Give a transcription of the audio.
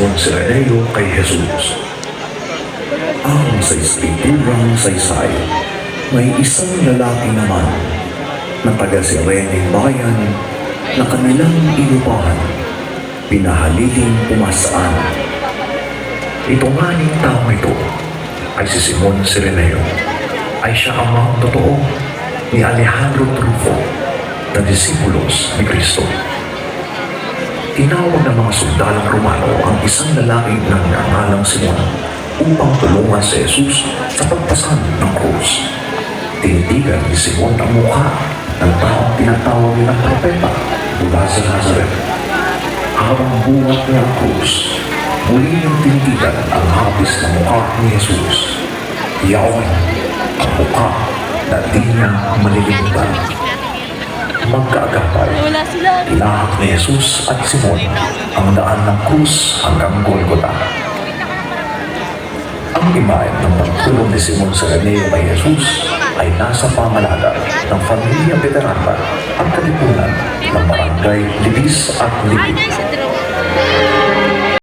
Simon Sireneo kay Jesus. Ang sa Escriturang saysay, may isang lalaki naman na taga Sireneng bayan na kanilang inupahan, pinahaliling pumasaan. Ito nga ning tao ito ay si Simon Sireneo, ay siya amang totoo ni Alejandro Trufo na disipulos ni Kristo. Tinawag ng mga sundalong Romano ang isang lalaking nagngangalang Simon upang tulungan si Jesus sa pagpasan ng krus. Tinitigan ni Simon ang mukha ng taong tinatawag nilang propeta mula sa Nazareth. Habang buhat niya ang krus, muli niyang tinitigan ang hapis ng mukha ni Jesus. Iyawan ang mukha na di niya malilimutan. Magkaagapay, ilahak ni Jesus at Simon ang daan ng krus hanggang Golgota. Ang imahen ng pagtulong ni Simon Sireneo kay Jesus ay nasa pangalaga ng Pamilya Veterana at Katipunan ng Barangay Libis at Libis.